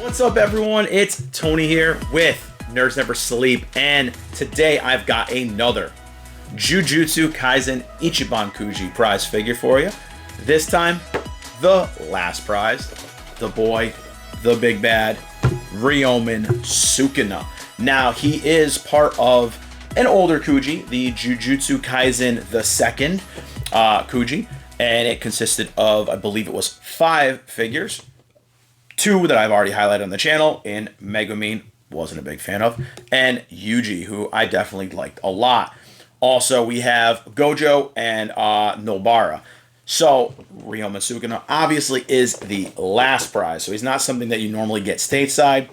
What's up, everyone? It's Tony here with Nerds Never Sleep, and today I've got another Jujutsu Kaisen Ichiban Kuji prize figure for you. This time, the last prize, the boy, the big bad, Ryomen Sukuna. Now, he is part of an older Kuji, the Jujutsu Kaisen the second Kuji, and it consisted of, I believe it was 5 figures. 2 that I've already highlighted on the channel, in Megumin, wasn't a big fan of, and Yuji, who I definitely liked a lot. Also, we have Gojo and Nobara. So, Ryomen Sukuna obviously is the last prize, so he's not something that you normally get stateside.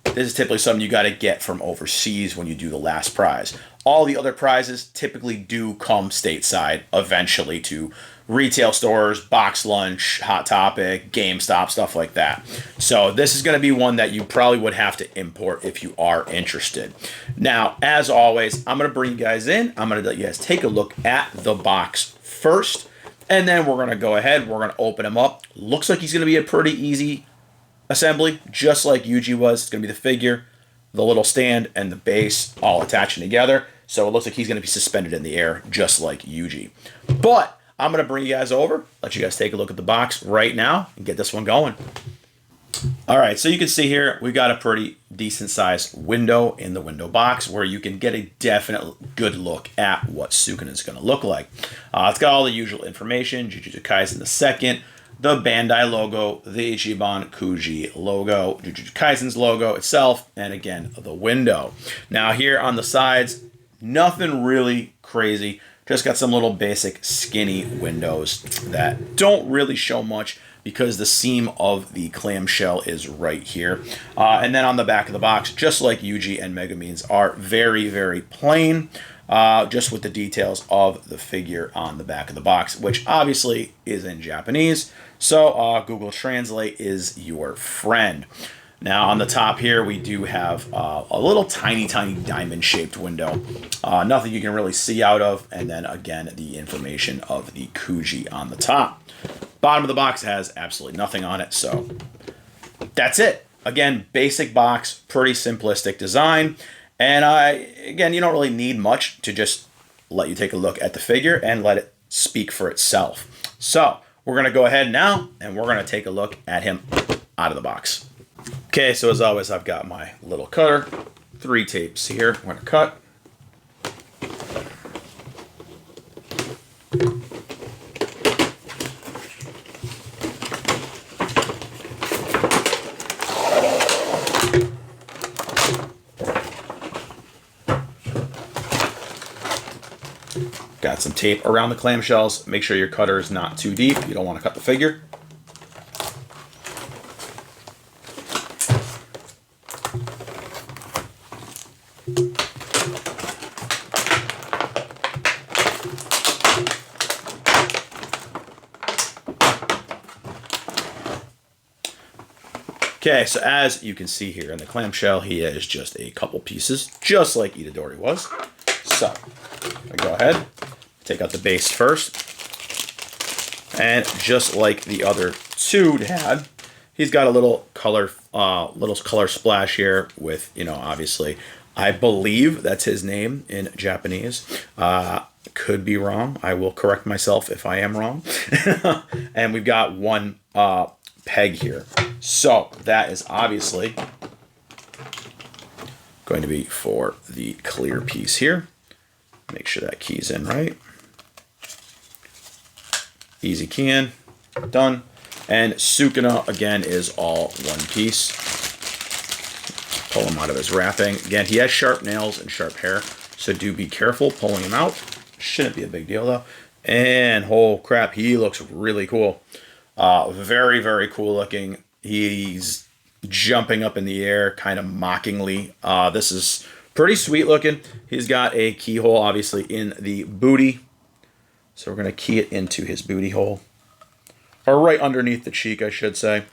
This is typically something you got to get from overseas when you do the last prize. All the other prizes typically do come stateside eventually to retail stores, Box Lunch, Hot Topic, GameStop, stuff like that. So this is going to be one that you probably would have to import if you are interested. Now, as always, I'm going to bring you guys in. I'm going to let you guys take a look at the box first, and then we're going to go ahead. We're going to open him up. Looks like he's going to be a pretty easy assembly, just like Yuji was. It's going to be the figure, the little stand, and the base all attaching together. So it looks like he's going to be suspended in the air, just like Yuji. But I'm going to bring you guys over, let you guys take a look at the box right now, and get this one going. All right, so you can see here, we've got a pretty decent sized window in the window box where you can get a definite good look at what Sukuna is going to look like. It's got all the usual information, Jujutsu Kaisen the second, the Bandai logo, the Ichiban Kuji logo, Jujutsu Kaisen's logo itself, and again, the window. Now here on the sides, nothing really crazy. Just got some little basic skinny windows that don't really show much because the seam of the clamshell is right here. And then on the back of the box, just like Yuji and Megumin's, are very, very plain, just with the details of the figure on the back of the box, which obviously is in Japanese. So Google Translate is your friend. Now on the top here, we do have a little tiny diamond-shaped window. Nothing you can really see out of. And then again, the information of the Kuji on the top. Bottom of the box has absolutely nothing on it. So that's it. Again, basic box, pretty simplistic design. And again, you don't really need much to just let you take a look at the figure and let it speak for itself. So we're going to go ahead now and we're going to take a look at him out of the box. Okay, so as always, I've got my little cutter, 3 tapes here. I'm going to cut. Got some tape around the clamshells. Make sure your cutter is not too deep. You don't want to cut the figure. Okay, so as you can see here in the clamshell, he is just a couple pieces, just like Itadori was. So, I go ahead, take out the base first, and just like the other 2 had, he's got a little color splash here with, obviously, I believe that's his name in Japanese. Could be wrong. I will correct myself if I am wrong. And we've got 1 peg here. So that is obviously going to be for the clear piece here. Make sure that key's in right. Easy key in. Done. And Sukuna, again, is all 1 piece. Pull him out of his wrapping. Again, he has sharp nails and sharp hair, so do be careful pulling him out. Shouldn't be a big deal, though. And, oh crap, he looks really cool. Very, very cool looking. He's jumping up in the air kind of mockingly. This is pretty sweet looking. He's got a keyhole, obviously, in the booty. So we're going to key it into his booty hole. Or right underneath the cheek, I should say.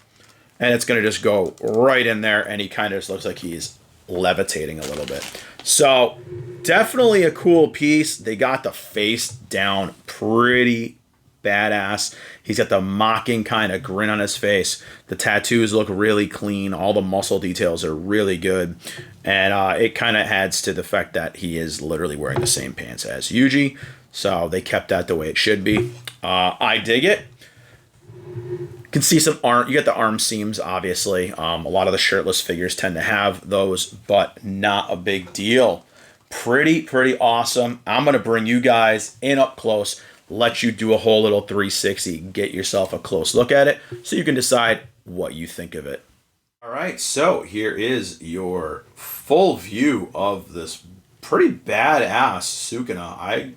And it's going to just go right in there, and he kind of just looks like he's levitating a little bit. So definitely a cool piece. They got the face down pretty badass. He's got the mocking kind of grin on his face. The tattoos look really clean. All the muscle details are really good. And it kind of adds to the fact that he is literally wearing the same pants as Yuji. So they kept that the way it should be. I dig it. You can see some arm. You get the arm seams, obviously. A lot of the shirtless figures tend to have those, but not a big deal. Pretty awesome. I'm going to bring you guys in up close, let you do a whole little 360, get yourself a close look at it so you can decide what you think of it. All right, so here is your full view of this pretty badass Sukuna.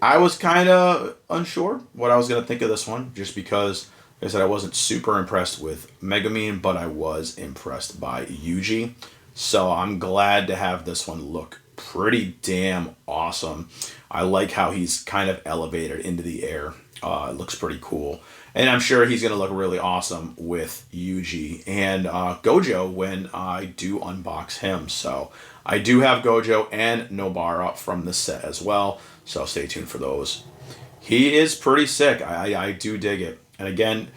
I was kind of unsure what I was going to think of this one, just because, like I said, I wasn't super impressed with Megumin, but I was impressed by Yuji. So I'm glad to have this one look pretty damn awesome. I like how he's kind of elevated into the air. It looks pretty cool. And I'm sure he's going to look really awesome with Yuji and Gojo when I do unbox him. So I do have Gojo and Nobara from the set as well. So stay tuned for those. He is pretty sick. I do dig it. And again,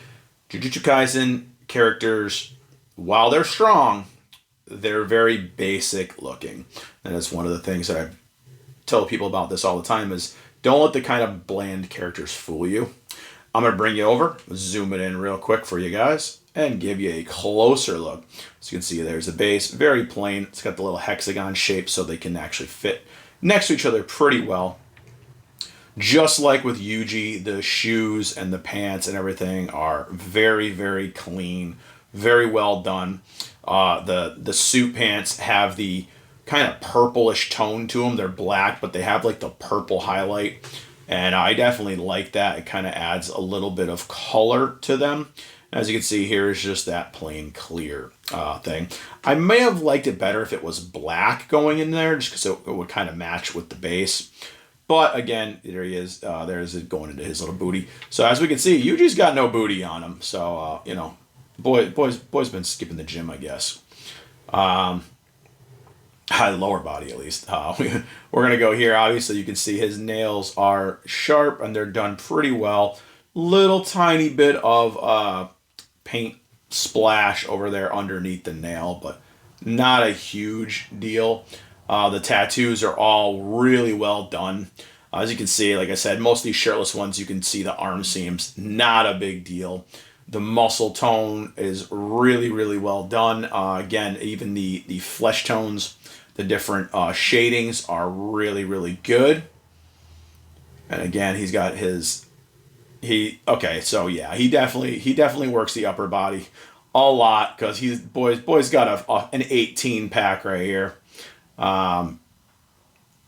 Jujutsu Kaisen characters, while they're strong, they're very basic looking. And that's one of the things that I tell people about this all the time is don't let the kind of bland characters fool you. I'm going to bring you over, zoom it in real quick for you guys, and give you a closer look. So you can see there's the base, very plain. It's got the little hexagon shape so they can actually fit next to each other pretty well. Just like with Yuji, the shoes and the pants and everything are very clean, very well done. The suit pants have the kind of purplish tone to them. They're black, but they have like the purple highlight. And I definitely like that. It kind of adds a little bit of color to them. As you can see here is just that plain clear thing. I may have liked it better if it was black going in there, just because it would kind of match with the base. But again, there he is. There's it going into his little booty. So as we can see, Yuji's got no booty on him. So, you know, boy's been skipping the gym, I guess. High lower body, at least. We're going to go here. Obviously, you can see his nails are sharp, and they're done pretty well. Little tiny bit of paint splash over there underneath the nail, but not a huge deal. The tattoos are all really well done. As you can see, like I said, most of these shirtless ones, you can see the arm seams. Not a big deal. The muscle tone is really well done. Again, even the flesh tones, the different shadings are really good. And again, he's got his... Okay, so yeah, he definitely works the upper body a lot, because boy's got an 18 pack right here.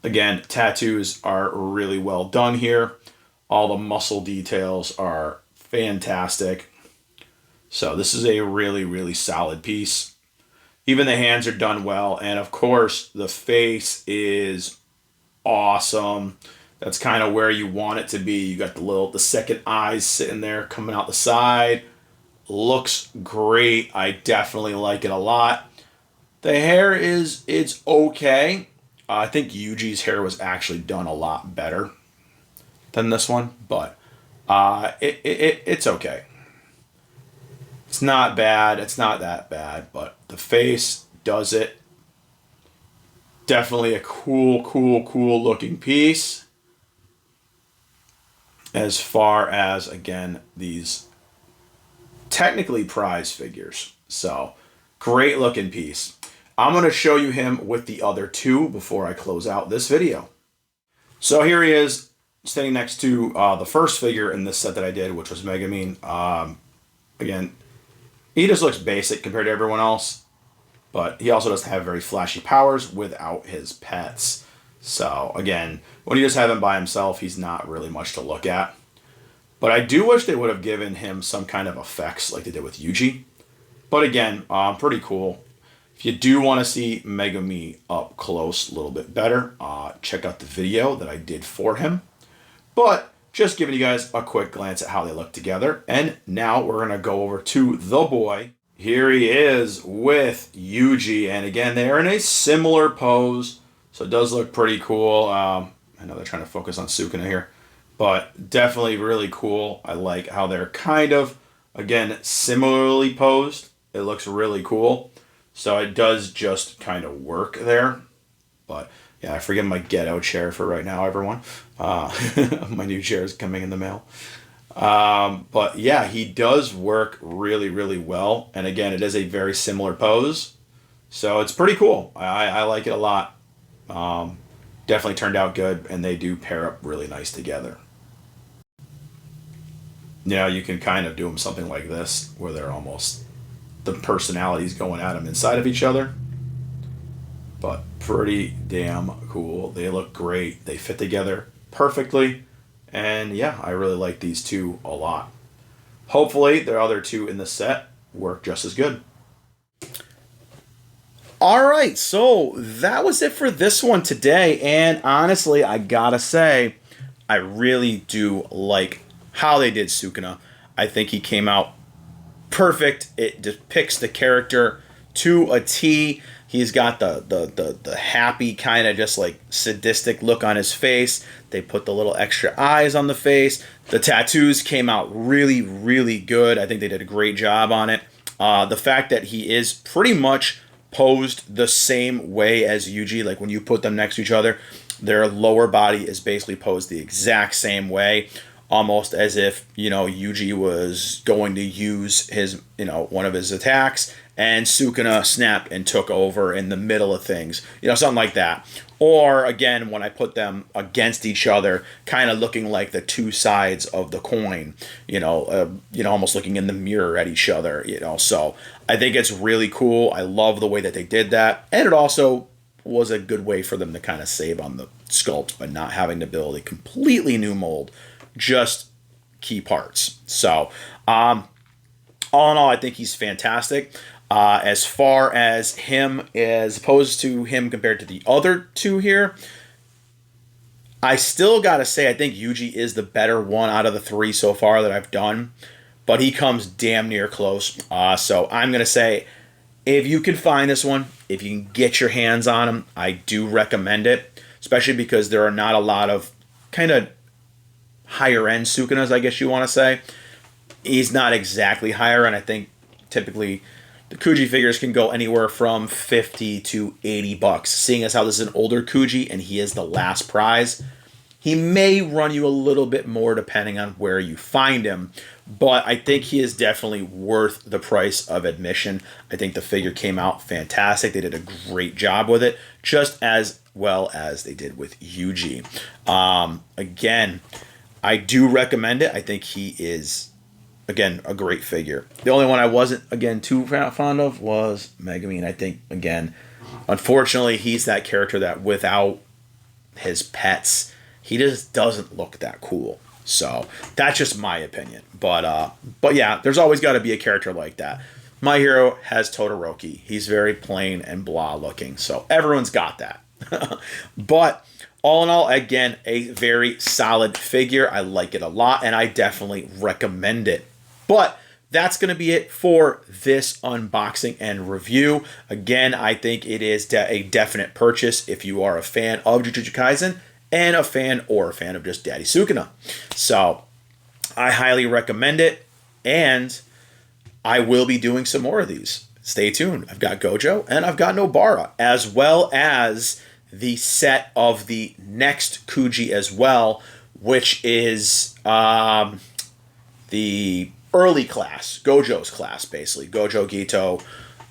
Again, tattoos are really well done here. All the muscle details are fantastic. So this is a really solid piece. Even the hands are done well, and of course the face is awesome. That's kind of where you want it to be. You got the second eyes sitting there coming out the side. Looks great. I definitely like it a lot. The hair it's okay. I think Yuji's hair was actually done a lot better than this one, but it's okay. It's not bad. It's not that bad, but the face does it. Definitely a cool looking piece. As far as, again, these technically prize figures. So, great looking piece. I'm going to show you him with the other two before I close out this video. So here he is, standing next to the first figure in this set that I did, which was Megumin. Again, he just looks basic compared to everyone else, but he also doesn't have very flashy powers without his pets. So again, when you just have him by himself, he's not really much to look at. But I do wish they would have given him some kind of effects like they did with Yuji. But again, pretty cool. If you do want to see Megumi up close a little bit better, check out the video that I did for him. But just giving you guys a quick glance at how they look together. And now we're going to go over to the boy. Here he is with Yuji. And again, they are in a similar pose. So it does look pretty cool. I know they're trying to focus on Sukuna here. But definitely really cool. I like how they're kind of, again, similarly posed. It looks really cool. So it does just kind of work there. But yeah, I forget my ghetto chair for right now, everyone. My new chair is coming in the mail. But yeah, he does work really, really well. And again, it is a very similar pose. So it's pretty cool. I like it a lot. Definitely turned out good, and they do pair up really nice together. You can kind of do them something like this, where they're almost the personalities going at them inside of each other. But pretty damn cool. They look great. They fit together perfectly. And yeah, I really like these two a lot. Hopefully, the other two in the set work just as good. All right, so that was it for this one today. And honestly, I gotta say, I really do like how they did Sukuna. I think he came out perfect. It depicts the character to a T. He's got the happy kind of just like sadistic look on his face. They put the little extra eyes on the face. The tattoos came out really, really good. I think they did a great job on it. The fact that he is pretty much posed the same way as Yuji, like when you put them next to each other, their lower body is basically posed the exact same way, almost as if, Yuji was going to use his, one of his attacks, and Sukuna snapped and took over in the middle of things, something like that. Or again, when I put them against each other, kind of looking like the two sides of the coin, almost looking in the mirror at each other, So I think it's really cool. I love the way that they did that, and it also was a good way for them to kind of save on the sculpt by not having to build a completely new mold, just key parts. So, all in all, I think he's fantastic. As far as him, as opposed to him compared to the other two here, I still gotta say I think Yuji is the better one out of the three so far that I've done, but he comes damn near close. So I'm gonna say, if you can find this one, if you can get your hands on him, I do recommend it, especially because there are not a lot of kind of higher end Sukunas, I guess you want to say. He's not exactly higher end. I think typically the Kuji figures can go anywhere from $50 to $80. Seeing as how this is an older Kuji and he is the last prize, he may run you a little bit more depending on where you find him, but I think he is definitely worth the price of admission. I think the figure came out fantastic. They did a great job with it, just as well as they did with Yuji. Again, I do recommend it. I think he is, again, a great figure. The only one I wasn't, again, too fond of was Megumin. I think, again, unfortunately, he's that character that without his pets, he just doesn't look that cool. So that's just my opinion. But yeah, there's always got to be a character like that. My hero has Todoroki. He's very plain and blah looking. So everyone's got that. But all in all, again, a very solid figure. I like it a lot, and I definitely recommend it. But that's going to be it for this unboxing and review. Again, I think it is a definite purchase if you are a fan of Jujutsu Kaisen and a fan of just Daddy Sukuna. So I highly recommend it, and I will be doing some more of these. Stay tuned. I've got Gojo and I've got Nobara, as well as the set of the next Kuji as well, which is the early class, Gojo's class, basically. Gojo, Gito,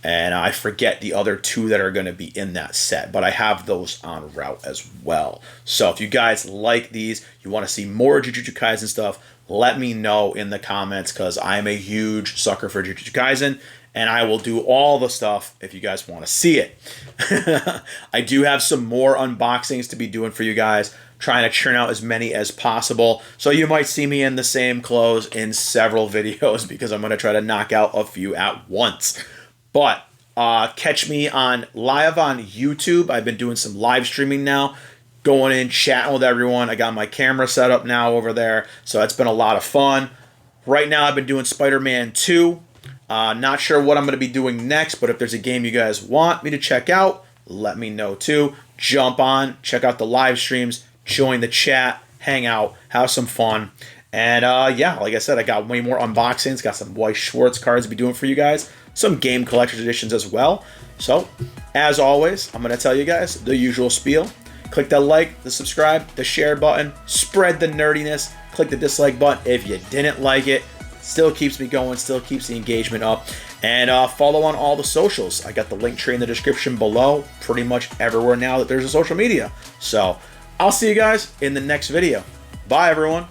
and I forget the other two that are going to be in that set, but I have those en route as well. So if you guys like these, you want to see more Jujutsu Kaisen stuff, let me know in the comments, because I'm a huge sucker for Jujutsu Kaisen, and I will do all the stuff if you guys want to see it. I do have some more unboxings to be doing for you guys, trying to churn out as many as possible. So you might see me in the same clothes in several videos, because I'm going to try to knock out a few at once. But catch me live on YouTube. I've been doing some live streaming now, going in, chatting with everyone. I got my camera set up now over there, so it's been a lot of fun. Right now, I've been doing Spider-Man 2. Not sure what I'm going to be doing next, but if there's a game you guys want me to check out, let me know too. Jump on, check out the live streams, join the chat, hang out, have some fun. And yeah, like I said, I got way more unboxings, got some Weiss Schwarz cards to be doing for you guys, some game collector's editions as well. So, as always, I'm going to tell you guys the usual spiel. Click the like, the subscribe, the share button, spread the nerdiness, click the dislike button if you didn't like it. Still keeps me going, still keeps the engagement up. And follow on all the socials. I got the link tree in the description below, pretty much everywhere now that there's a social media. So, I'll see you guys in the next video. Bye, everyone.